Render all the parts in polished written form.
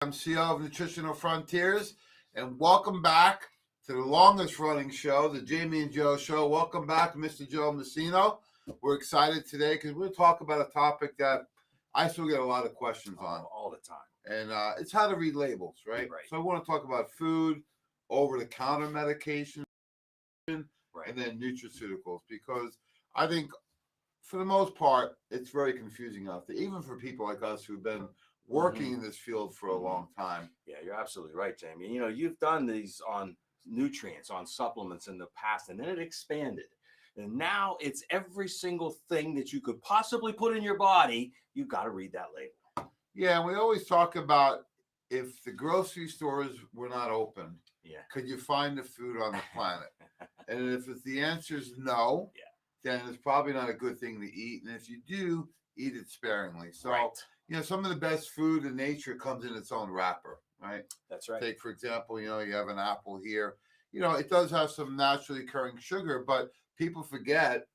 I'm CEO of Nutritional Frontiers, and welcome back to the longest running show, the Jamie and Joe Show. Welcome back, Mr. Joe Messino. We're excited today because we're going to talk about a topic that I still get a lot of questions on. All the time. And it's how to read labels, right? So I want to talk about food, over-the-counter medication, and then nutraceuticals, because I think for the most part, it's very confusing out there, even for people like us who've been working in this field for a long time. Yeah, you're absolutely right, Jamie. You know, you've done these on nutrients, on supplements in the past, and then it expanded. And now it's every single thing that you could possibly put in your body. You've got to read that label. Yeah, and we always talk about if the grocery stores were not open, could you find the food on the planet? And if the answer is no, then it's probably not a good thing to eat. And if you do, eat it sparingly. So, you know, some of the best food in nature comes in its own wrapper, right? That's right. Take, for example, you know, you have an apple here. You know, it does have some naturally occurring sugar, but people forget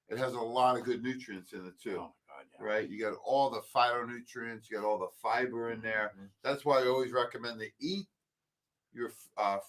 it has a lot of good nutrients in it too. Oh my God, yeah. Right? You got all the phytonutrients, you got all the fiber in there. That's why I always recommend to eat your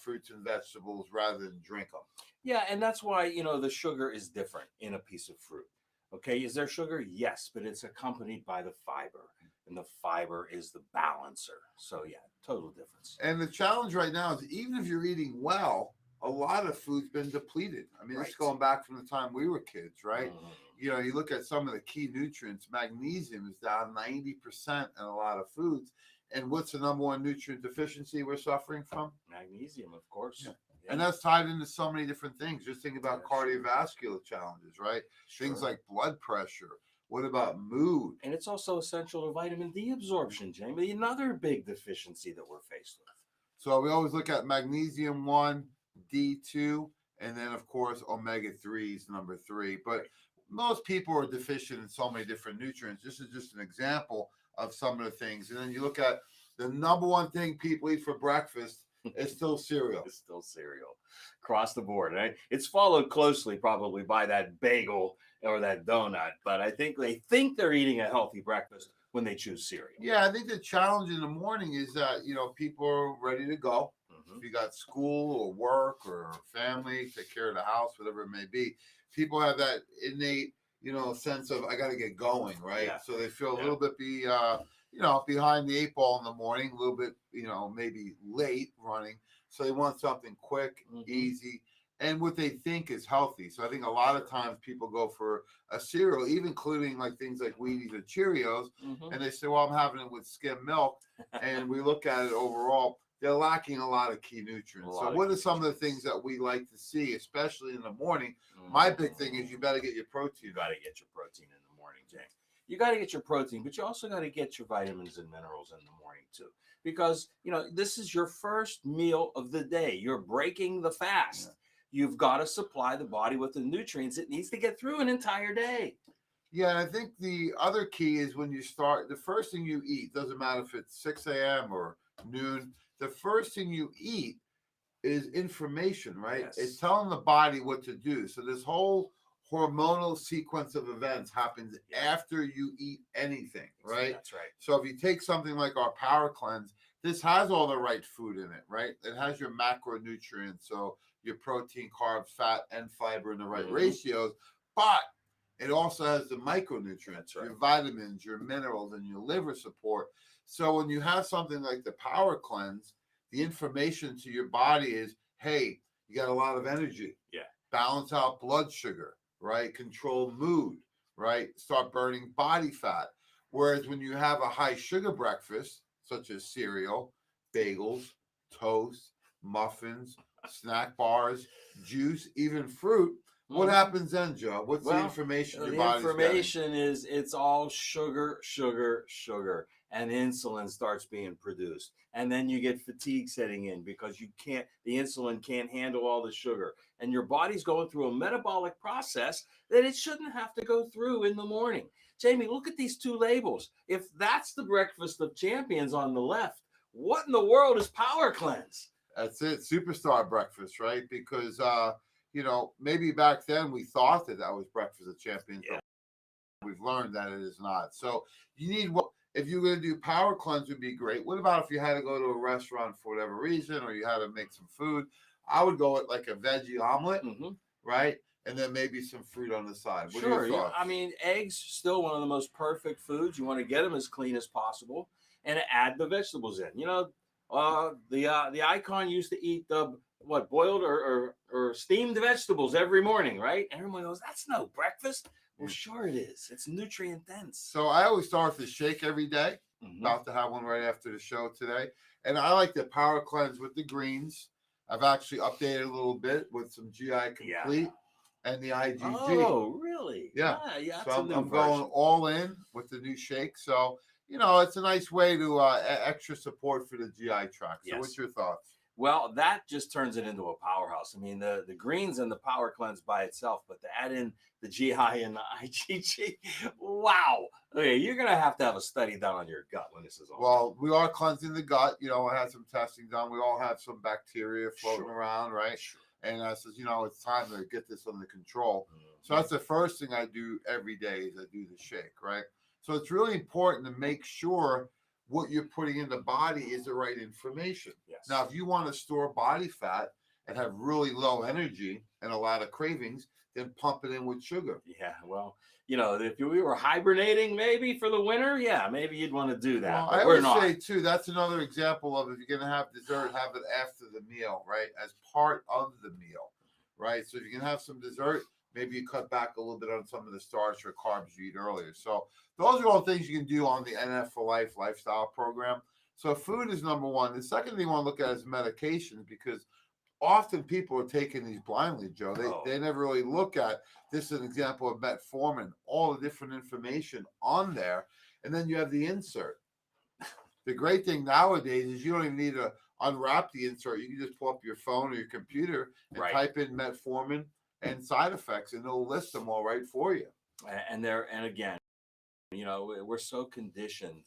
fruits and vegetables rather than drink them. Yeah, and that's why, you know, the sugar is different in a piece of fruit. Okay, is there sugar? Yes, but it's accompanied by the fiber, and the fiber is the balancer. So yeah, total difference. And the challenge right now is even if you're eating well, a lot of food's been depleted. I mean, it's going back from the time we were kids, right? You know, you look at some of the key nutrients, magnesium is down 90% in a lot of foods. And what's the number one nutrient deficiency we're suffering from? Magnesium, of course. Yeah. And that's tied into so many different things. Just think about cardiovascular challenges, right? Things like blood pressure. What about mood? And it's also essential to vitamin D absorption, Jamie, another big deficiency that we're faced with. So we always look at magnesium 1, D2, and then, of course, omega-3 is number 3. But most people are deficient in so many different nutrients. This is just an example of some of the things. And then you look at the number one thing people eat for breakfast. It's still cereal. It's still cereal across the board. Right? It's followed closely probably by that bagel or that donut. But I think they're eating a healthy breakfast when they choose cereal. Yeah, I think the challenge in the morning is that, you know, people are ready to go. If you got school or work or family, take care of the house, whatever it may be, people have that innate, you know, sense of I got to get going, right? Yeah. So they feel a little bit you know, behind the 8 ball in the morning, a little bit, you know, maybe late running. So they want something quick, easy, and what they think is healthy. So I think a lot of times people go for a cereal, even including like things like Wheaties or Cheerios, and they say, well, I'm having it with skim milk. And we look at it overall, they're lacking a lot of key nutrients. So what are some of the things that we like to see, especially in the morning? My big thing is you better get your protein. You got to get your protein in the morning, James. You got to get your protein, but you also got to get your vitamins and minerals in the morning too. Because, you know, this is your first meal of the day. You're breaking the fast. You've got to supply the body with the nutrients it needs to get through an entire day. Yeah, and I think the other key is when you start, the first thing you eat, doesn't matter if it's 6 a.m. or noon, the first thing you eat is information, right? Yes. It's telling the body what to do. So this whole hormonal sequence of events happens after you eat anything, right? That's right. So if you take something like our Power Cleanse, this has all the right food in it, right? It has your macronutrients, so your protein, carbs, fat, and fiber in the right ratios, but it also has the micronutrients, your vitamins, your minerals, and your liver support. So when you have something like the Power Cleanse, the information to your body is, hey, you got a lot of energy. Yeah. Balance out blood sugar, right? Control mood, right? Start burning body fat. Whereas when you have a high sugar breakfast, such as cereal, bagels, toast, muffins, snack bars, juice, even fruit, what happens then, Joe? What's the information your body's getting? The information is it's all sugar, sugar, sugar, and insulin starts being produced. And then you get fatigue setting in because the insulin can't handle all the sugar. And your body's going through a metabolic process that it shouldn't have to go through in the morning. Jamie, look at these two labels. If that's the breakfast of champions on the left, what in the world is Power Cleanse? That's it, superstar breakfast, right? Because, you know, maybe back then we thought that was breakfast of champions. Yeah. We've learned that it is not. So you need if you're going to do power cleanse would be great. What about if you had to go to a restaurant for whatever reason, or you had to make some food? I would go with like a veggie omelet, right? And then maybe some fruit on the side. What are your Sure. Yeah. thoughts? I mean, eggs still one of the most perfect foods. You want to get them as clean as possible, and add the vegetables in. The icon used to eat the boiled or steamed vegetables every morning, right? And everyone goes, "That's no breakfast." Well, sure it is. It's nutrient dense. So I always start with a shake every day. About to have one right after the show today, and I like the power cleanse with the greens. I've actually updated a little bit with some GI Complete and the IgG. Oh, really? Yeah. Yeah. So I'm going all in with the new shake. So, it's a nice way to extra support for the GI tract. So what's your thoughts? Well, that just turns it into a powerhouse. I mean, the greens and the power cleanse by itself, but to add in the GI and the IgG, wow. Okay, you're going to have a study done on your gut when this is all. Well, we are cleansing the gut. I had some testing done. We all have some bacteria floating around, right? Sure. And I says, it's time to get this under control. So that's the first thing I do every day is I do the shake, right? So it's really important to make sure what you're putting in the body is the right information. Yes. Now, if you want to store body fat and have really low energy and a lot of cravings, then pump it in with sugar. Yeah, well, if we were hibernating maybe for the winter, maybe you'd want to do that. Well, I always say, too, that's another example of if you're going to have dessert, have it after the meal, right? As part of the meal, right? So if you can have some dessert, maybe you cut back a little bit on some of the starch or carbs you eat earlier. So those are all things you can do on the NF for Life lifestyle program. So food is number one. The second thing you want to look at is medications, because often people are taking these blindly, Joe. They never really look at this is an example of metformin, all the different information on there. And then you have the insert. The great thing nowadays is you don't even need to unwrap the insert. You can just pull up your phone or your computer and type in metformin and side effects, and it'll list them all right for you. And again, we're so conditioned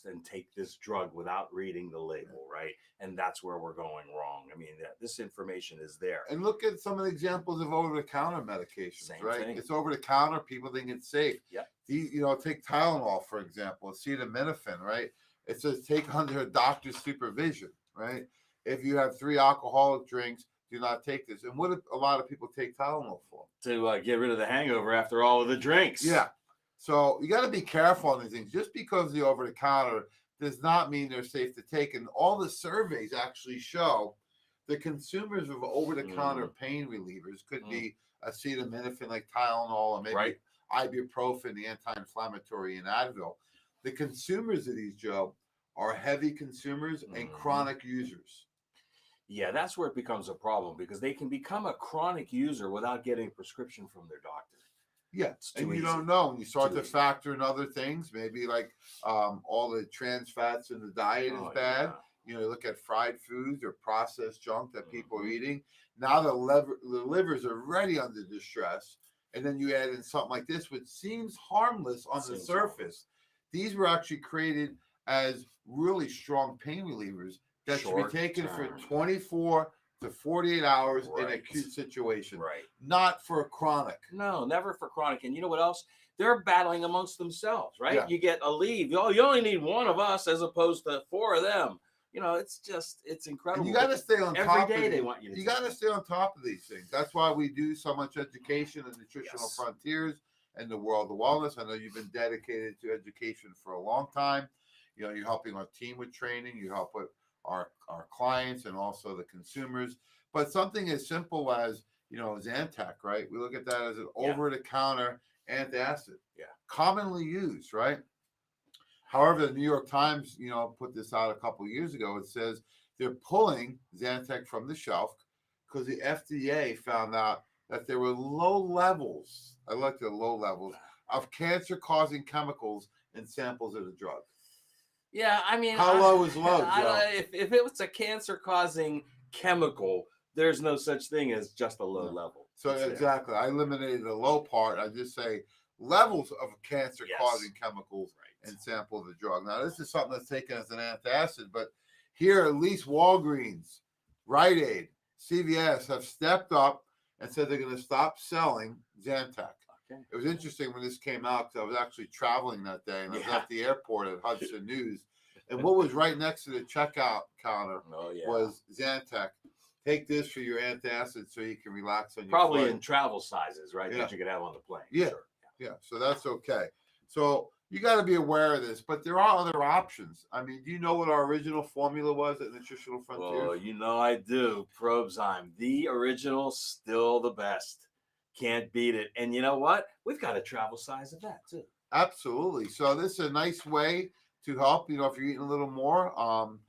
and take this drug without reading the label, right? And that's where we're going wrong. I mean, this information is there. And look at some of the examples of over-the-counter medications, Same right? thing. It's over-the-counter. People think it's safe. Yeah. Take Tylenol, for example, acetaminophen, right? It says take under a doctor's supervision, right? If you have 3 alcoholic drinks, do not take this. And what do a lot of people take Tylenol for? To get rid of the hangover after all of the drinks. Yeah. So you got to be careful on these things. Just because they're over the counter does not mean they're safe to take. And all the surveys actually show the consumers of over the counter pain relievers could be acetaminophen like Tylenol, or maybe ibuprofen, the anti-inflammatory, and Advil. The consumers of these, Joe, are heavy consumers and chronic users. Yeah, that's where it becomes a problem, because they can become a chronic user without getting a prescription from their doctor. Yeah, and you don't know. When you start to factor in other things, maybe like all the trans fats in the diet is bad. You look at fried foods or processed junk that people are eating. Now the livers are already under distress, and then you add in something like this, which seems harmless on the surface. These were actually created as really strong pain relievers that should be taken for 24 to 48 hours in acute situation. Right. Not for chronic. No, never for chronic. And you know what else? They're battling amongst themselves, right? Yeah. You get a leave. Oh, you only need one of us as opposed to 4 of them. It's incredible. And you got to stay on top. Every day they want you to. You got to stay on top of these things. That's why we do so much education in Nutritional Frontiers and the World of Wellness. I know you've been dedicated to education for a long time. You're helping our team with training. You help with our clients and also the consumers. But something as simple as Zantac, right? We look at that as an over-the-counter antacid, commonly used, right? However, the New York Times, put this out a couple of years ago. It says they're pulling Zantac from the shelf because the FDA found out that there were low levels. I looked at low levels of cancer-causing chemicals in samples of the drug. Yeah, I mean, how low is low, Joe? If it was a cancer-causing chemical, there's no such thing as just a low level. So exactly, I eliminated the low part. I just say levels of cancer-causing chemicals and sample the drug. Now, this is something that's taken as an antacid, but here at least Walgreens, Rite Aid, CVS have stepped up and said they're going to stop selling Zantac. Okay. It was interesting when this came out because I was actually traveling that day and I was Yeah. at the airport at Hudson News. And what was right next to the checkout counter Oh yeah. was Zantac. Take this for your antacid so you can relax on your Probably flight. in travel sizes, right? Yeah. That you could have on the plane. Yeah. Sure. Yeah, so that's okay. So you got to be aware of this, but there are other options. I mean, do you know what our original formula was at Nutritional Well, Frontiers? you know I do. Probzyme, the original, still the best. Can't beat it. And you know what? We've got a travel size of that too. Absolutely. So this is a nice way to help. If you're eating a little more. On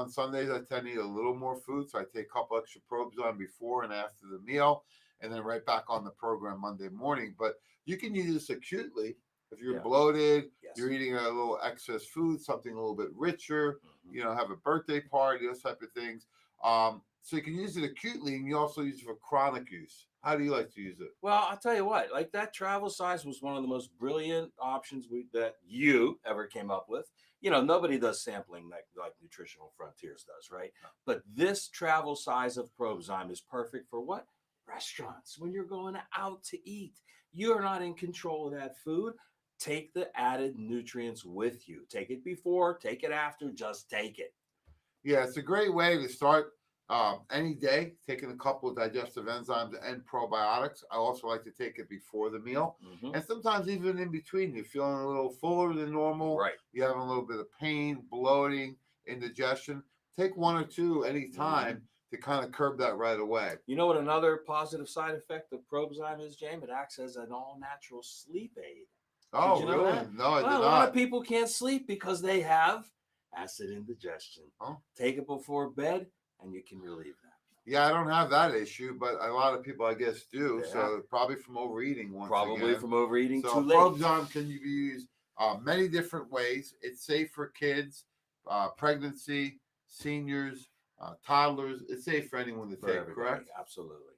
Sundays I tend to eat a little more food, so I take a couple extra probes on before and after the meal, and then right back on the program Monday morning. But you can use this acutely if you're Yeah. bloated, Yes. you're eating a little excess food, something a little bit richer. Mhm. Have a birthday party, those type of things. So you can use it acutely, and you also use it for chronic use. How do you like to use it? Well, I'll tell you what, like that travel size was one of the most brilliant options that you ever came up with. Nobody does sampling like Nutritional Frontiers does, right? No. But this travel size of Probzyme is perfect for what? Restaurants, when you're going out to eat. You're not in control of that food. Take the added nutrients with you. Take it before, take it after, just take it. Yeah, it's a great way to start any day, taking a couple of digestive enzymes and probiotics. I also like to take it before the meal. Mhm. And sometimes even in between, you're feeling a little fuller than normal. Right. You're having a little bit of pain, bloating, indigestion. Take one or two anytime to kind of curb that right away. You know what another positive side effect of Probzyme is, James? It acts as an all-natural sleep aid. Oh, Did you know really? that? No, I Well, did a lot not. of people can't sleep because they have acid indigestion. Oh. Take it before bed, and you can relieve that. Yeah, I don't have that issue, but a lot of people, I guess, do. Yeah. So probably from overeating once Probably again. from overeating So too late. Probzyme can be used many different ways. It's safe for kids, pregnancy, seniors, toddlers. It's safe for anyone to For take, everybody. correct? Absolutely.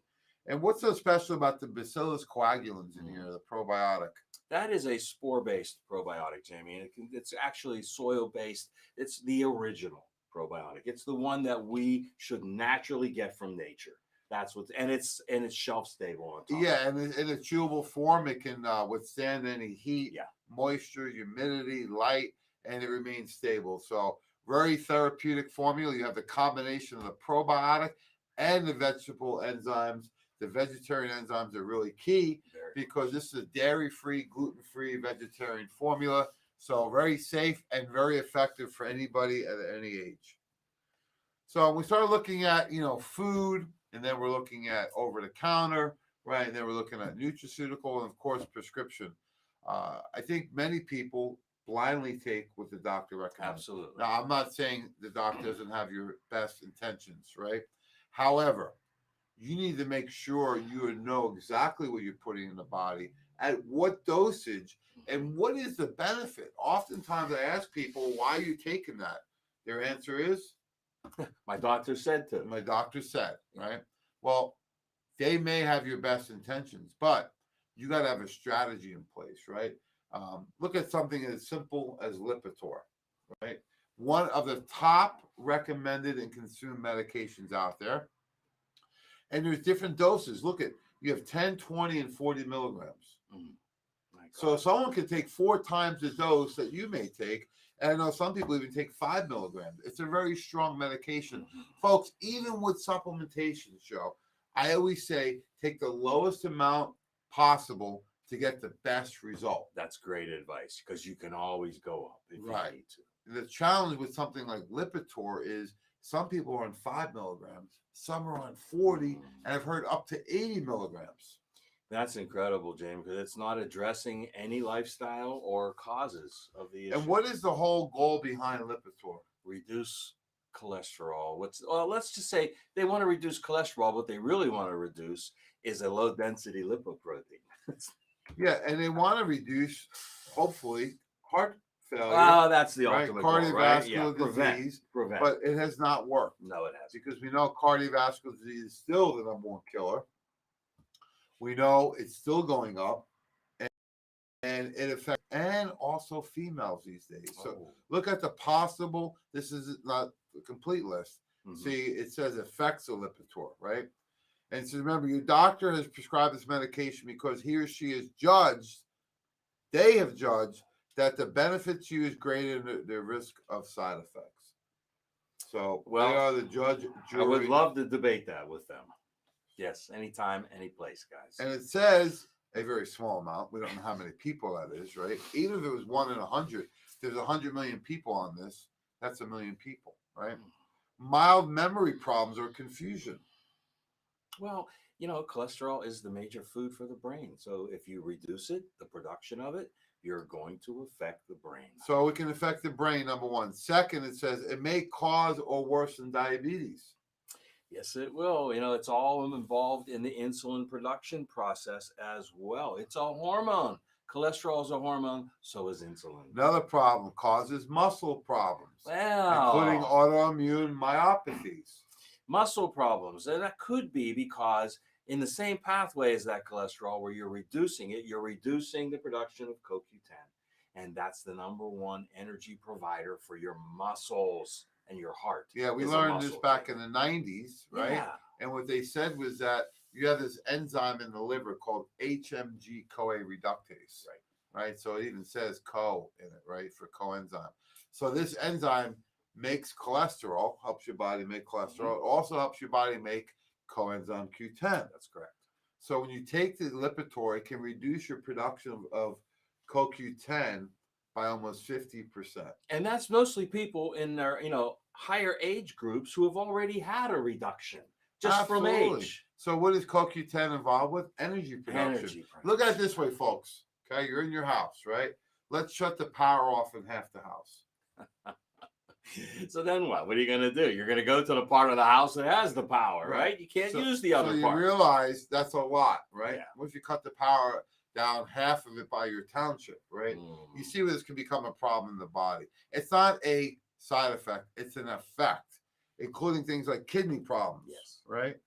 And what's so special about the Bacillus coagulans in here, the probiotic? That is a spore-based probiotic, Jamie. It's actually soil-based. It's the original probiotic. It's the one that we should naturally get from nature. That's and it's shelf stable on top. Yeah, and in a chewable form, it can withstand any heat, Yeah. moisture, humidity, light, and it remains stable. So very therapeutic formula. You have the combination of the probiotic and the vegetable enzymes. The vegetarian enzymes are really key because this is a dairy-free, gluten-free vegetarian formula. So very safe and very effective for anybody at any age. So we started looking at, food, and then we're looking at over-the-counter, right? And then we're looking at nutraceutical and, of course, prescription. I think many people blindly take what the doctor recommends. Absolutely. Now, I'm not saying the doctor doesn't have your best intentions, right? However, you need to make sure you know exactly what you're putting in the body, at what dosage, and what is the benefit. Oftentimes I ask people, why are you taking that? Their answer is, my doctor said to. my doctor said, right? Well, they may have your best intentions, but you got to have a strategy in place, right? Look at something as simple as Lipitor, right? One of the top recommended and consumed medications out there. And there's different doses. Look at, you have 10, 20, and 40 milligrams. So someone can take 4 times the dose that you may take. And I know some people even take 5 milligrams. It's a very strong medication. Folks, even with supplementation, Joe, I always say take the lowest amount possible to get the best result. That's great advice because you can always go up if you need to. The challenge with something like Lipitor is some people are on 5 milligrams, some are on 40, and I've heard up to 80 milligrams. That's incredible, James, because it's not addressing any lifestyle or causes of the issue. And what is the whole goal behind Lipitor? Reduce cholesterol. Let's just say they want to reduce cholesterol. What they really want to reduce is a low density lipoprotein. Yeah, and they want to reduce, hopefully, heart failure. Oh, that's the right? ultimate Cardiovascular goal, right? Yeah. disease. Prevent. But it has not worked. No, it hasn't. Because we know cardiovascular disease is still the number one killer. We know it's still going up. And it affects, and also females these days. So look at the possible, this is not a complete list. See, it says effects of Lipitor, right? And so remember, your doctor has prescribed this medication because he or she is judged, they have judged that the benefit to you is greater than the risk of side effects. So Well, they are the judge, I would jury. love to debate that with them. Yes, anytime, any place, guys. And it says a very small amount. We don't know how many people that is, right? Even if it was 1 in 100, there's 100 million people on this. That's a million people, right? Mild memory problems or confusion. Well, cholesterol is the major food for the brain. So if you reduce it, the production of it, you're going to affect the brain. So it can affect the brain, number one. Second, it says it may cause or worsen diabetes. Yes, it will. It's all involved in the insulin production process as well. It's a hormone. Cholesterol is a hormone, so is insulin. Another problem causes muscle problems, including Wow. autoimmune myopathies. Muscle problems. And that could be because in the same pathway as that cholesterol, where you're reducing it, you're reducing the production of CoQ10. And that's the number one energy provider for your muscles and your heart. Yeah, we learned this back in the 90s, right? Yeah. And what they said was that you have this enzyme in the liver called HMG-CoA reductase. Right. So it even says co in it, right, for coenzyme. So this enzyme makes cholesterol, helps your body make cholesterol. It also helps your body make coenzyme Q10. That's correct. So when you take the Lipitor, it can reduce your production of CoQ10 by almost 50%. And that's mostly people in their, higher age groups who have already had a reduction just from age. So what is CoQ10 involved with? Energy production. Energy production. Look at it this way, folks. Okay, you're in your house, right? Let's shut the power off in half the house. So then what? What are you going to do? You're going to go to the part of the house that has the power, right? You can't use the other part. So you realize that's a lot, right? Yeah. What if you cut the power down half of it by your township, right? You see where this can become a problem in the body. It's not a side effect, it's an effect, including things like kidney problems. Yes. Right?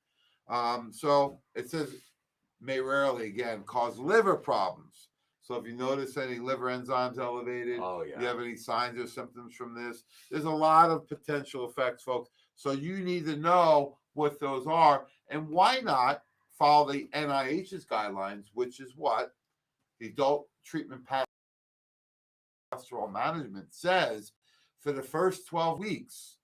So it says may rarely, again, cause liver problems. So if you notice any liver enzymes elevated, you have any signs or symptoms from this, there's a lot of potential effects, folks. So you need to know what those are. And why not follow the NIH's guidelines, which is what the Adult Treatment Pathway Cholesterol Management says for the first 12 weeks.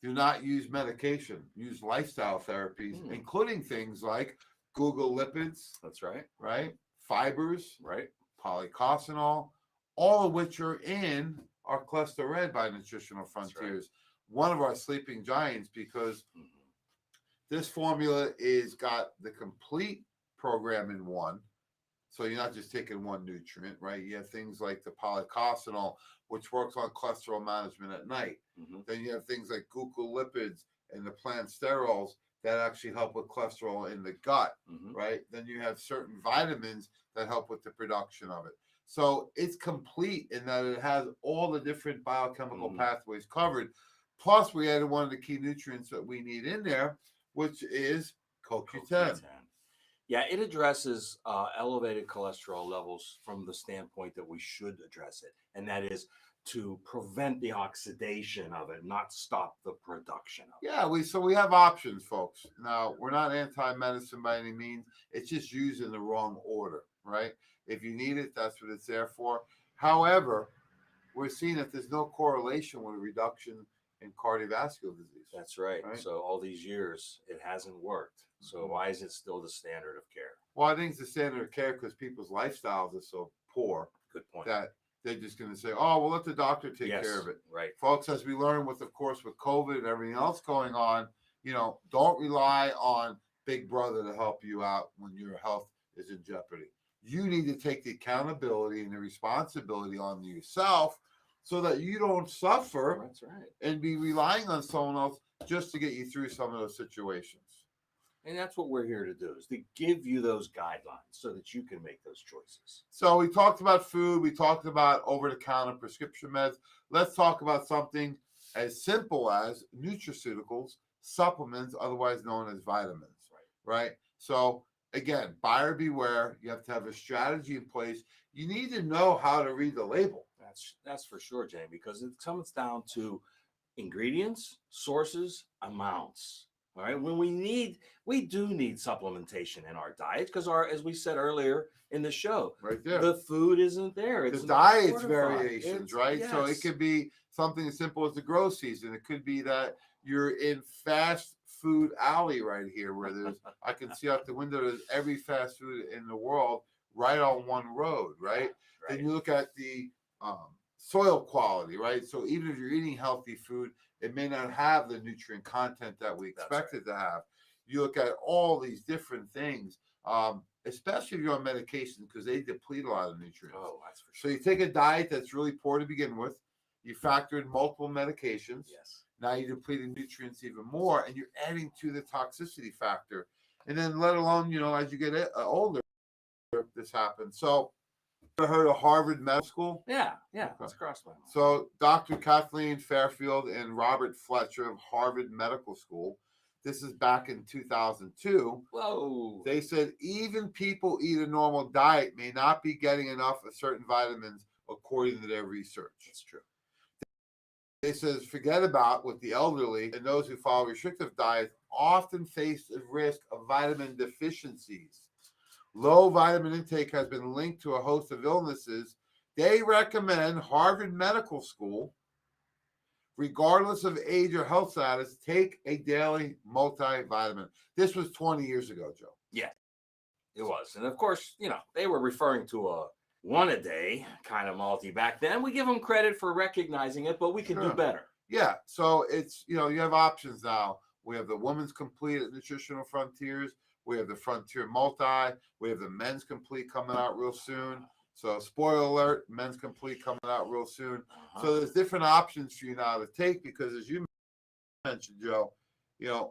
Do not use medication. Use lifestyle therapies, including things like Google lipids. That's right. Right? Fibers. Right. Polycosanol, all of which are in our Cluster Red by Nutritional Frontiers. One of our sleeping giants, because this formula is got the complete program in one. So you're not just taking one nutrient, right? You have things like the polycosanol, which works on cholesterol management at night. Then you have things like glucolipids and the plant sterols that actually help with cholesterol in the gut, right? Then you have certain vitamins that help with the production of it. So it's complete in that it has all the different biochemical pathways covered. Plus, we added one of the key nutrients that we need in there, which is CoQ10. Yeah, it addresses elevated cholesterol levels from the standpoint that we should address it, and that is to prevent the oxidation of it, not stop the production of it. Yeah, we have options, folks. Now, we're not anti-medicine by any means. It's just used in the wrong order, right? If you need it, that's what it's there for. However, we're seeing that there's no correlation with a reduction in cardiovascular disease. That's right. So all these years, it hasn't worked. So why is it still the standard of care? Well, I think it's the standard of care because people's lifestyles are so poor. Good point. That they're just going to say, oh, we'll let the doctor take care of it. Right. Folks, as we learn with COVID and everything else going on, don't rely on Big Brother to help you out when your health is in jeopardy. You need to take the accountability and the responsibility on yourself so that you don't suffer. That's right. And be relying on someone else just to get you through some of those situations. And that's what we're here to do, is to give you those guidelines so that you can make those choices. So we talked about food. We talked about over-the-counter prescription meds. Let's talk about something as simple as nutraceuticals, supplements, otherwise known as vitamins. Right? So, again, buyer beware. You have to have a strategy in place. You need to know how to read the label. That's for sure, Jane, because it comes down to ingredients, sources, amounts. All right. When we do need supplementation in our diet because as we said earlier in the show, Right there. the food isn't there. The It's not diet's fortified. variations, right? So it Yes. could be something as simple as the grow season. It could be that you're in fast food alley right here where there's I can see out the window there's every fast food in the world right on one road, right? Right. Then you look at the soil quality, right? So even if you're eating healthy food, it may not have the nutrient content that we expect it to have. You look at all these different things, especially if you're on medication because they deplete a lot of nutrients. Oh, that's for So sure. you take a diet that's really poor to begin with, you factor in multiple medications. Yes. Now you're depleting nutrients even more, and you're adding to the toxicity factor. And then, let alone, as you get older, this happens. So, you ever heard of Harvard Medical School? Yeah. That's across my mind. So, Dr. Kathleen Fairfield and Robert Fletcher of Harvard Medical School, this is back in 2002. Whoa. They said even people eat a normal diet may not be getting enough of certain vitamins according to their research. That's true. They says forget about with the elderly and those who follow restrictive diets often face the risk of vitamin deficiencies. Low vitamin intake has been linked to a host of illnesses. They recommend Harvard Medical School, regardless of age or health status, take a daily multivitamin. This was 20 years ago, Joe. Yeah, it was. And of course, they were referring to a one a day kind of multi back then. We give them credit for recognizing it, but we can do better. Yeah. So it's, you have options now. We have the Women's Complete at Nutritional Frontiers. We have the Frontier Multi. We have the Men's Complete coming out real soon. So spoiler alert, Men's Complete coming out real soon. So there's different options for you now to take because as you mentioned, Joe,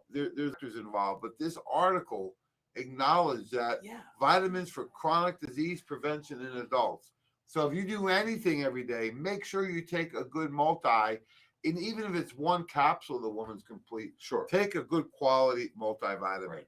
there's factors involved. But this article acknowledged that vitamins for chronic disease prevention in adults. So if you do anything every day, make sure you take a good multi. And even if it's one capsule, the Woman's Complete, take a good quality multivitamin. Right.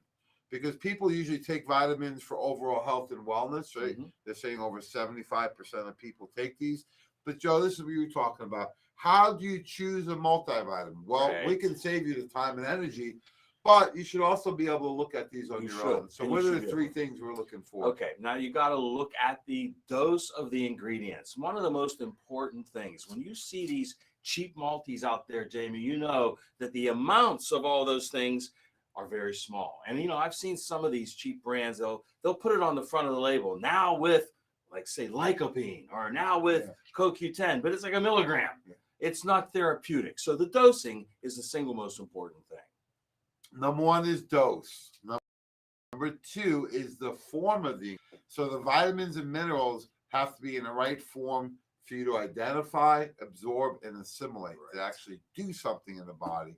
Because people usually take vitamins for overall health and wellness, right? They're saying over 75% of people take these. But Joe, this is what you were talking about. How do you choose a multivitamin? Well, we can save you the time and energy, but you should also be able to look at these on your own. So what are the three things we're looking for? Okay, now you got to look at the dose of the ingredients. One of the most important things, when you see these cheap multis out there, Jamie, you know that the amounts of all those things are very small. And I've seen some of these cheap brands, they'll put it on the front of the label now with, like, say, lycopene or now with CoQ10, but it's like a milligram. It's not therapeutic. So the dosing is the single most important thing. Number one is dose. Number two is the form of the. So the vitamins and minerals have to be in the right form for you to identify, absorb, and assimilate to actually do something in the body.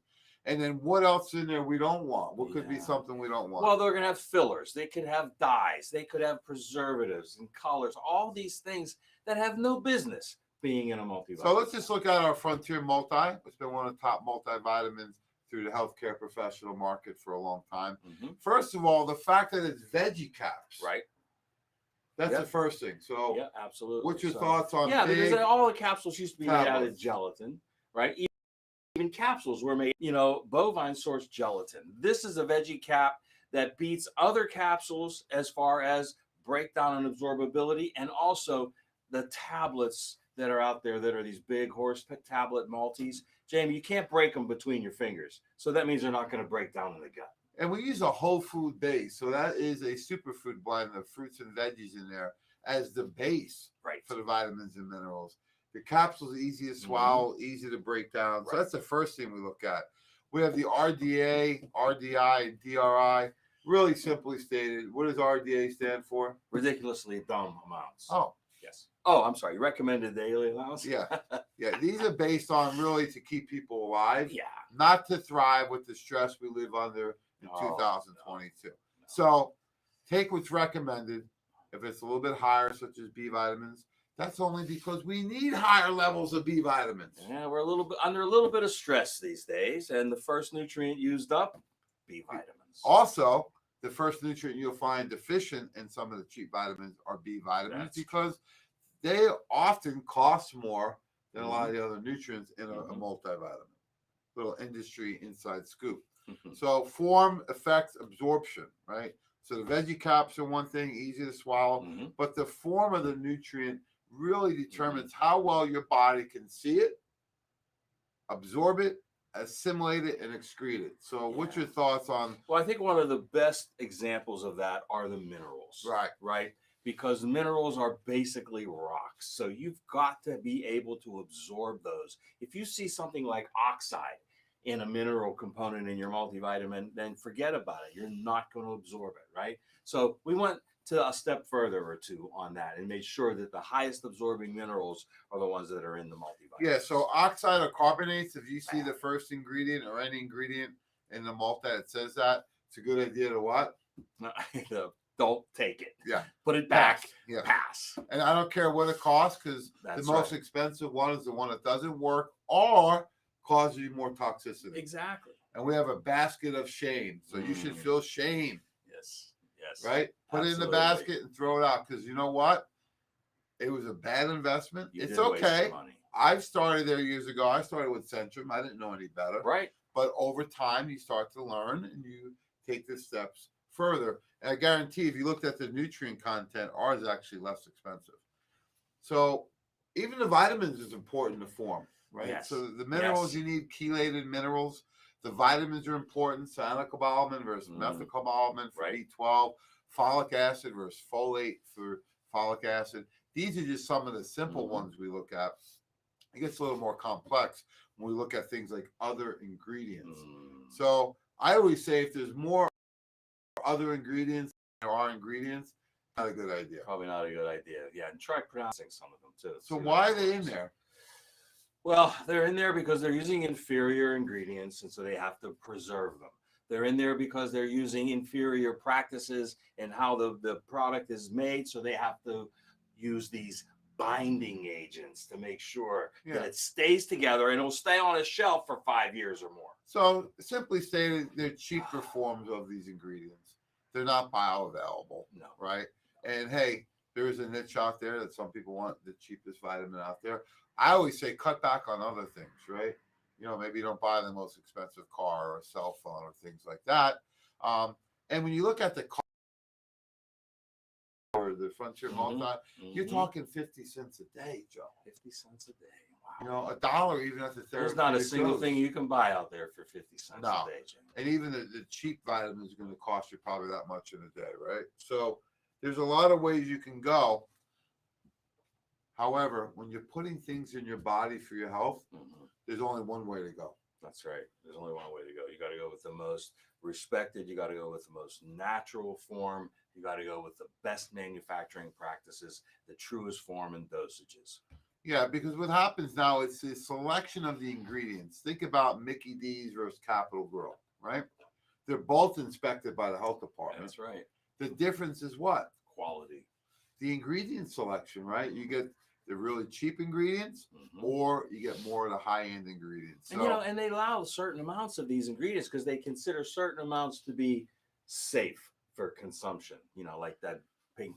And then what else in there we don't want? What could be something we don't want? Well, they're going to have fillers. They could have dyes. They could have preservatives and colors. All these things that have no business being in a multivitamin. So let's just look at our Frontier Multi. It's been one of the top multivitamins through the healthcare professional market for a long time. First of all, the fact that it's veggie caps. Right. That's the first thing. So yeah, absolutely. What's your thoughts on because all the capsules used to be made out of gelatin, right? Even capsules were made, bovine source gelatin. This is a veggie cap that beats other capsules as far as breakdown and absorbability, and also the tablets that are out there that are these big horse tablet multis. Jamie, you can't break them between your fingers. So that means they're not going to break down in the gut. And we use a whole food base. So that is a superfood blend of fruits and veggies in there as the base for the vitamins and minerals. The capsules are easy to swallow, easy to break down. So that's the first thing we look at. We have the RDA, RDI, and DRI. Really simply stated, what does RDA stand for? Ridiculously dumb amounts. Oh. Yes. Oh, I'm sorry. Recommended daily allowance? Yeah. These are based on really to keep people alive. Yeah. Not to thrive with the stress we live under in 2022. No. So take what's recommended. If it's a little bit higher, such as B vitamins, that's only because we need higher levels of B vitamins. Yeah, we're under a little bit of stress these days, and the first nutrient used up, B vitamins. Also, the first nutrient you'll find deficient in some of the cheap vitamins are B vitamins because they often cost more than a lot of the other nutrients in a multivitamin. Little industry inside scoop. So form affects absorption, right? So the veggie caps are one thing, easy to swallow, but the form of the nutrient really determines how well your body can see it, absorb it, assimilate it, and excrete it. So what's your thoughts on? Well, I think one of the best examples of that are the minerals. Right. Because minerals are basically rocks. So you've got to be able to absorb those. If you see something like oxide in a mineral component in your multivitamin, then forget about it. You're not going to absorb it, right? So we went to a step further or two on that and made sure that the highest absorbing minerals are the ones that are in the multivitamin. Yeah, so oxide or carbonates, if you see the first ingredient or any ingredient in the multi that says that, it's a good idea to what? Don't take it. Yeah. Put it back. Pass. Yeah. Pass. And I don't care what it costs, because the most expensive one is the one that doesn't work or causes you more toxicity. Exactly. And we have a basket of shame. So you should feel shame. Yes. Yes. Right? Put it in the basket and throw it out, because you know what? It was a bad investment. It's okay. I've started there years ago. I started with Centrum. I didn't know any better. Right. But over time, you start to learn and you take the steps further. And I guarantee if you looked at the nutrient content, ours is actually less expensive. So even the vitamins is important to form, right? Yes. So the minerals, you need chelated minerals. The vitamins are important. Cyanocobalamin versus methylcobalamin for B12. Folic acid versus folate for folic acid. These are just some of the simple ones we look at. It gets a little more complex when we look at things like other ingredients. So I always say if there's more other ingredients than there are ingredients, not a good idea. Probably not a good idea. Yeah, and try pronouncing some of them too. So why are they in there? Well, they're in there because they're using inferior ingredients, and so they have to preserve them. They're in there because they're using inferior practices in how the product is made, so they have to use these binding agents to make sure that it stays together and it'll stay on a shelf for 5 years or more. So simply stated, they're cheaper forms of these ingredients. They're not bioavailable, right? And hey, there is a niche out there that some people want the cheapest vitamin out there. I always say cut back on other things, right? You know, maybe you don't buy the most expensive car or cell phone or things like that. And when you look at the car or the Frontier Multi, you're talking 50 cents a day, Joe. 50 cents a day. Wow. You know, $1 even at the therapeutic. There's not a single thing you can buy out there for 50 cents a day, Jim. And even the cheap vitamins are going to cost you probably that much in a day, right? So there's a lot of ways you can go. However, when you're putting things in your body for your health, there's only one way to go. That's right. There's only one way to go. You got to go with the most respected. You got to go with the most natural form. You got to go with the best manufacturing practices, the truest form and dosages. Yeah, because what happens now, it's the selection of the ingredients. Think about Mickey D's versus Capital Grill, right? They're both inspected by the health department. That's right. The difference is what? Quality. The ingredient selection, right? You get the really cheap ingredients, or you get more of the high-end ingredients. So, and they allow certain amounts of these ingredients because they consider certain amounts to be safe for consumption. Like that pink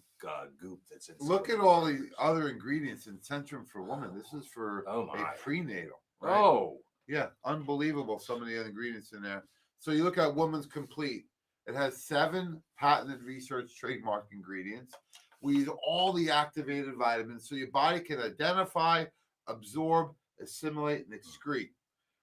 goop that's in. Look at all the other ingredients in Centrum for Women. This is for a prenatal. Right? Yeah, unbelievable. Some of the other ingredients in there. So you look at Woman's Complete. It has 7 patented research trademark ingredients. We use all the activated vitamins so your body can identify, absorb, assimilate, and excrete.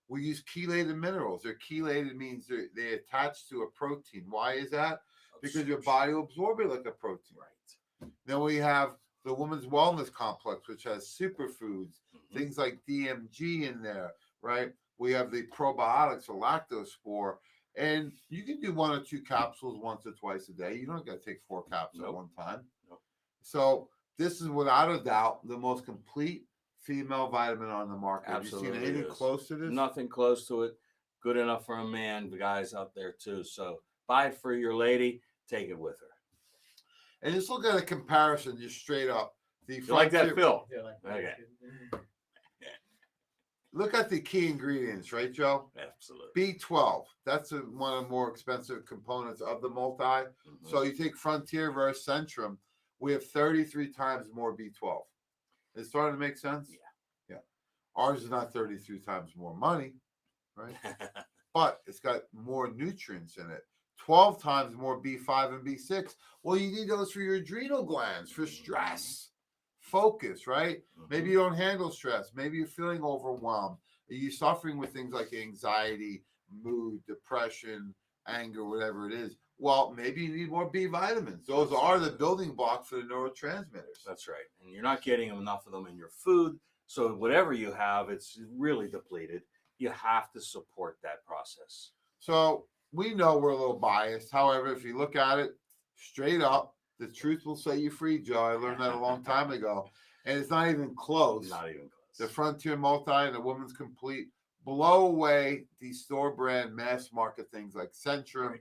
We use chelated minerals. They're chelated means they attach to a protein. Why is that? Because your body will absorb it like a protein. Right. Then we have the Women's Wellness Complex, which has superfoods, things like DMG in there, right? We have the probiotics, or lactospore. And you can do 1 or 2 capsules once or twice a day. You don't got to take 4 capsules at one time. So this is without a doubt the most complete female vitamin on the market. Absolutely. Have you seen anything close to this? Nothing close to it. Good enough for a man. The guys out there too. So buy it for your lady. Take it with her. And just look at a comparison, just straight up. You like that, Phil? Yeah, like that. Okay. Look at the key ingredients, right, Joe? Absolutely. B12. That's one of the more expensive components of the multi. So you take Frontier versus Centrum. We have 33 times more B12. It's starting to make sense? Yeah. Ours is not 33 times more money, right? but it's got more nutrients in it. 12 times more B5 and B6. Well, you need those for your adrenal glands, for stress, focus, right? Maybe you don't handle stress. Maybe you're feeling overwhelmed. Are you suffering with things like anxiety, mood, depression, anger, whatever it is? Well, maybe you need more B vitamins. Those are the building blocks for the neurotransmitters. That's right. And you're not getting enough of them in your food. So whatever you have, it's really depleted. You have to support that process. So we know we're a little biased. However, if you look at it straight up, the truth will set you free, Joe. I learned that a long time ago. And it's not even close. Not even close. The Frontier Multi and the Woman's Complete blow away these store brand mass market things like Centrum, Right.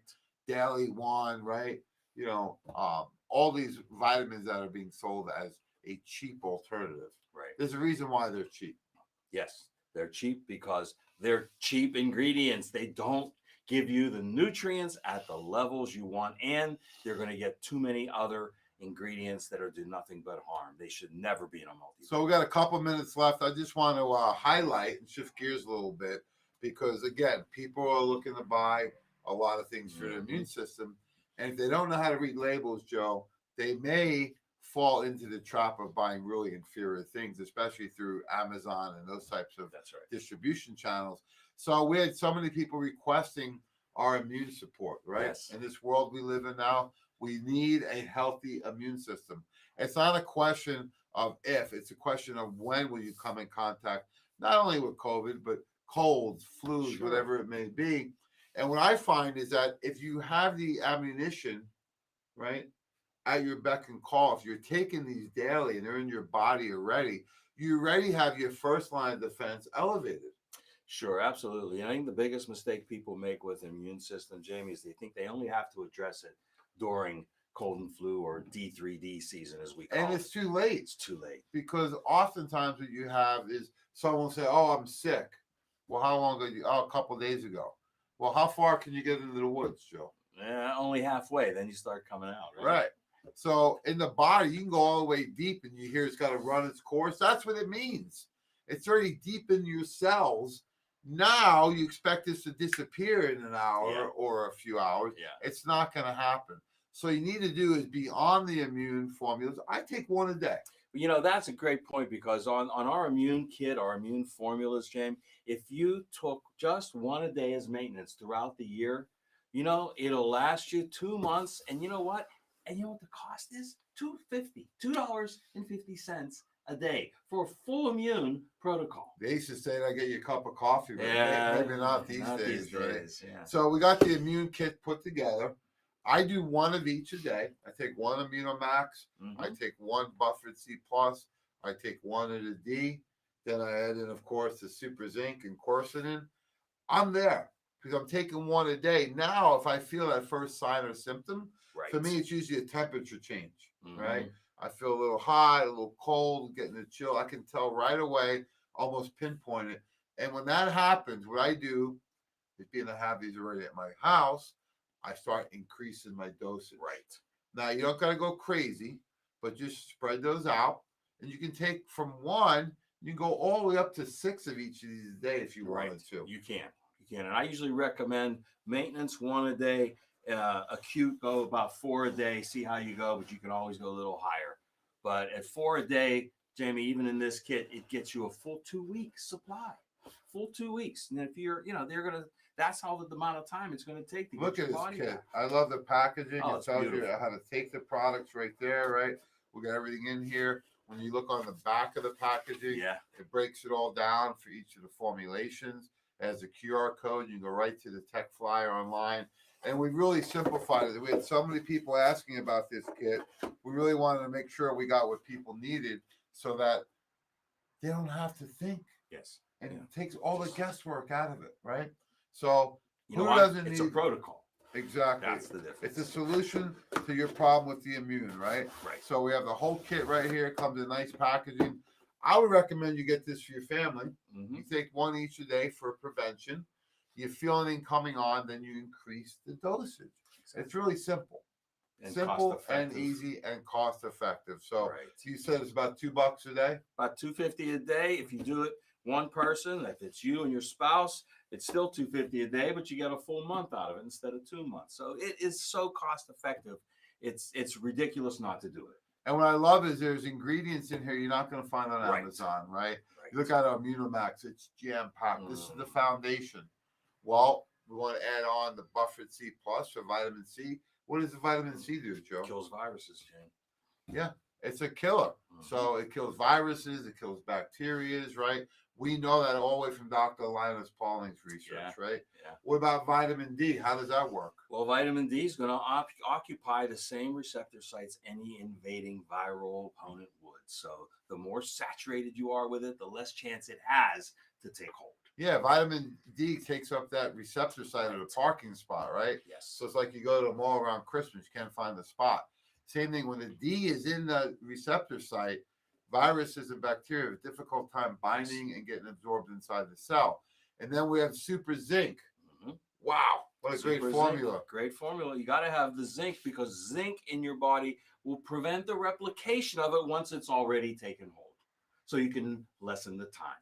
Daily One, right? You know, all these vitamins that are being sold as a cheap alternative. Right. There's a reason why they're cheap. Yes, they're cheap because they're cheap ingredients. They don't give you the nutrients at the levels you want, and they're going to get too many other ingredients that are do nothing but harm. They should never be in a multivitamin. So we got a couple minutes left. I just want to highlight and shift gears a little bit because, again, people are looking to buy a lot of things for their immune system. And if they don't know how to read labels, Joe, they may fall into the trap of buying really inferior things, especially through Amazon and those types of That's right. distribution channels. So we had so many people requesting our immune support, right? Yes. In this world we live in now, we need a healthy immune system. It's not a question of if, it's a question of when will you come in contact, not only with COVID, but colds, flus, Sure. whatever it may be. And what I find is that if you have the ammunition, right, at your beck and call, if you're taking these daily and they're in your body already, you already have your first line of defense elevated. Sure, absolutely. And I think the biggest mistake people make with immune system, Jamie, is they think they only have to address it during cold and flu or D3D season, as we call it. And it's too late. It's too late. Because oftentimes what you have is someone will say, oh, I'm sick. Well, how long ago? Oh, a couple of days ago. Well, how far can you get into the woods, Joe? Only halfway. Then you start coming out. Right. So in the body, you can go all the way deep and you hear it's got to run its course. That's what it means. It's already deep in your cells. Now you expect this to disappear in an hour or a few hours. Yeah. It's not going to happen. So you need to do is be on the immune formulas. I take one a day. You know, that's a great point because on our immune kit, our immune formulas, James, if you took just one a day as maintenance throughout the year, you know, it'll last you 2 months. And you know what? And you know what the cost is? $2.50 a day for a full immune protocol. They used to say that I get you a cup of coffee, right? Yeah, Maybe not these days, right? Yeah. So we got the immune kit put together. I do one of each a day. I take one Immunomax. I take one Buffered C+. I take one of the D. Then I add in, of course, the Super Zinc and Quercetin. I'm there because I'm taking one a day. Now, if I feel that first sign or symptom, for me, it's usually a temperature change, right? I feel a little hot, a little cold, getting a chill. I can tell right away, almost pinpoint it. And when that happens, what I do is being I have these already at my house, I start increasing my dosage. Right. Now, you don't got to go crazy, but just spread those out. And you can take from one, you can go all the way up to 6 of each of these a day if you wanted to. You can. And I usually recommend maintenance one a day, acute go about 4 a day, see how you go, but you can always go a little higher. But at 4 a day, Jamie, even in this kit, it gets you a full 2 week supply. Full 2 weeks. And if you're, that's how the amount of time it's going to take to Look get at your this body kit. back. I love the packaging. Oh, it it's tells you beautiful. how to take the products right there, right? We got everything in here. When you look on the back of the packaging, it breaks it all down for each of the formulations. It has a QR code. You can go right to the tech flyer online. And we really simplified it. We had so many people asking about this kit. We really wanted to make sure we got what people needed so that they don't have to think. Yes. And it takes all the guesswork out of it, right? So You know who what? doesn't It's need a protocol. Exactly. That's the difference. It's a solution to your problem with the immune, right? Right. So we have the whole kit right here. It comes in nice packaging. I would recommend you get this for your family. You take one each a day for prevention. You feel anything coming on, then you increase the dosage. Exactly. It's really simple. And simple and easy and cost effective. So you said it's about $2 a day? About $2.50 a day. If you do it one person, if it's you and your spouse, it's still $250 a day, but you get a full month out of it instead of 2 months. So it is so cost effective. It's ridiculous not to do it. And what I love is there's ingredients in here you're not going to find on Right. Amazon, right? Right. You look at Immunomax, it's jam packed. This is the Mm. foundation. Well, we want to add on the Buffered C Plus for vitamin C. What does the vitamin C do, Joe? Kills viruses, Jane. Yeah, it's a killer. So it kills viruses, it kills bacteria, right? We know that all the way from Dr. Linus Pauling's research, right? Yeah. What about vitamin D? How does that work? Well, vitamin D is going to occupy the same receptor sites any invading viral opponent would. So the more saturated you are with it, the less chance it has to take hold. Yeah, vitamin D takes up that receptor site of the parking spot, right? Yes. So it's like you go to the mall around Christmas, you can't find the spot. Same thing when the D is in the receptor site, viruses and bacteria have a difficult time binding and getting absorbed inside the cell. And then we have super zinc. Mhm. Wow, what a great Super formula. zinc. Great formula. You got to have the zinc because zinc in your body will prevent the replication of it once it's already taken hold. So you can lessen the time.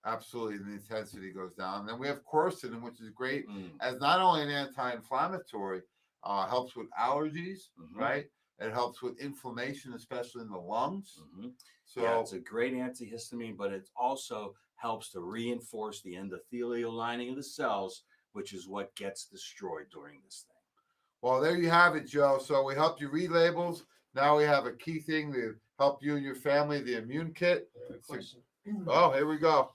Absolutely, the intensity goes down. Then we have quercetin, which is great Mm. as not only an anti-inflammatory, helps with allergies, Mhm. right? It helps with inflammation, especially in the lungs. Mhm. So Yeah, it's a great antihistamine, but it also helps to reinforce the endothelial lining of the cells, which is what gets destroyed during this thing. well, there you have it, Joe. So we helped you read labels. Now we have a key thing to help you and your family, the immune kit. Question. Oh, here we go.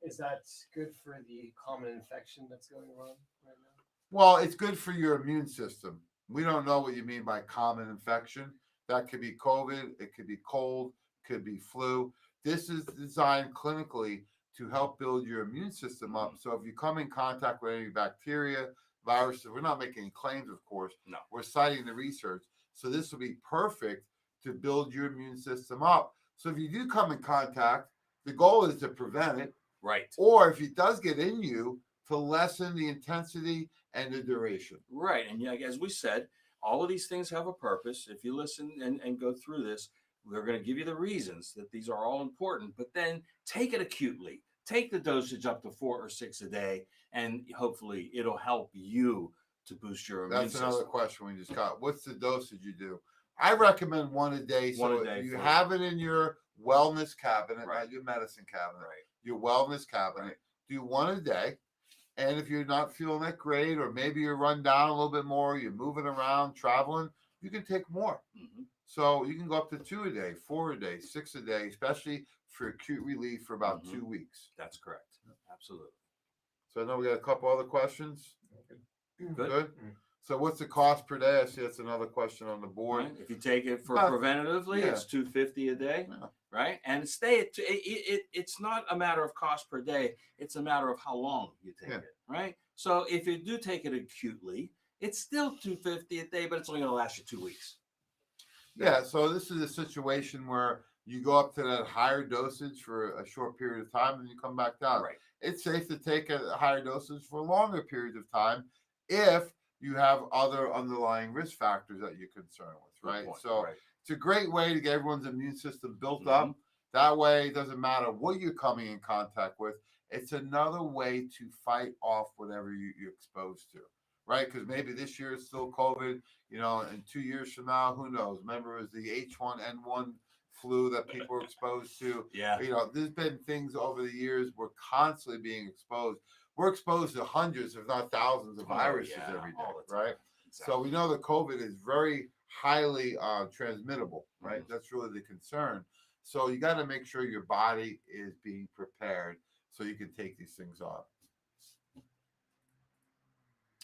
Is that good for the common infection that's going on right now? Well, it's good for your immune system. We don't know what you mean by common infection. That could be COVID, it could be cold, could be flu. This is designed clinically to help build your immune system up. So if you come in contact with any bacteria, viruses, we're not making any claims, of course. No. We're citing the research. So this will be perfect to build your immune system up. So if you do come in contact, the goal is to prevent it, Right. or if it does get in you, to lessen the intensity and the duration. Right. And yeah, as we said, all of these things have a purpose. If you listen and go through this, we're going to give you the reasons that these are all important, but then take it acutely. Take the dosage up to 4 or 6 a day, and hopefully it'll help you to boost your immune That's system. another question we just got. What's the dosage you do? I recommend one a day. One So a day you for- have it in your wellness cabinet, Right. not your medicine cabinet, Right. your wellness cabinet. Right. Do one a day. And if you're not feeling that great, or maybe you're run down a little bit more, you're moving around, traveling, you can take more. Mhm. So you can go up to 2 a day, 4 a day, 6 a day, especially for acute relief for about Mhm. 2 weeks. That's correct. Absolutely. So I know we got a couple other questions. Good. Good. So what's the cost per day? I see that's another question on the board. Right. If you take it for But- preventatively, yeah. it's $250 a day. Yeah. Right. And stay at it's not a matter of cost per day. It's a matter of how long you take Yeah. it. Right. So if you do take it acutely, it's still $250 a day, but it's only going to last you 2 weeks. Yeah, so this is a situation where you go up to that higher dosage for a short period of time and you come back down. Right. It's safe to take a higher dosage for longer periods of time if you have other underlying risk factors that you're concerned with, Good right? point. So Right. it's a great way to get everyone's immune system built up. That way, it doesn't matter what you're coming in contact with. It's another way to fight off whatever you're exposed to, right? Because maybe this year it's still COVID, and 2 years from now, who knows? Remember, it was the H1N1 flu that people were exposed to. Yeah. There's been things over the years. We're constantly being exposed. We're exposed to hundreds, if not thousands, of viruses every day, all the time. right? Exactly. So we know that COVID is very highly transmittable, right? Mhm. That's really the concern. So you got to make sure your body is being prepared so you can take these things on.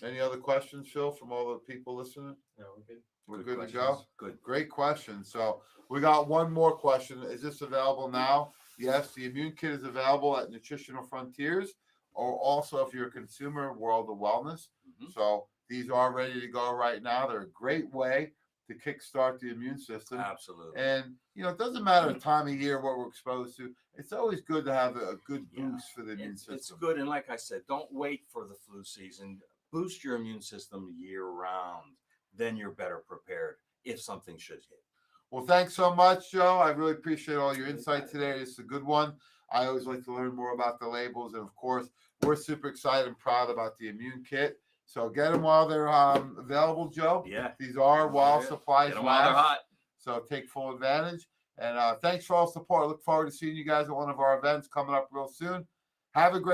Any other questions, Phil, from all the people listening? No, we're good. We're Good good to go? questions. Good. Great question. So we got one more question. Is this available now? Yes, the immune kit is available at Nutritional Frontiers, or also if you're a consumer, World of Wellness. Mhm. So these are ready to go right now. They're a great way to kickstart the immune system. Absolutely. And it doesn't matter the time of year, what we're exposed to. It's always good to have a good Yeah. boost for the immune It's system. good. And like I said, don't wait for the flu season. Boost your immune system year round. Then you're better prepared if something should hit. Well, thanks so much, Joe. I really appreciate all your insight today. It's a good one. I always like to learn more about the labels. And of course, we're super excited and proud about the immune kit. So get them while they're available, Joe. Yeah. These are while supplies Get them while they're last. hot. So take full advantage. And thanks for all the support. I look forward to seeing you guys at one of our events coming up real soon. Have a great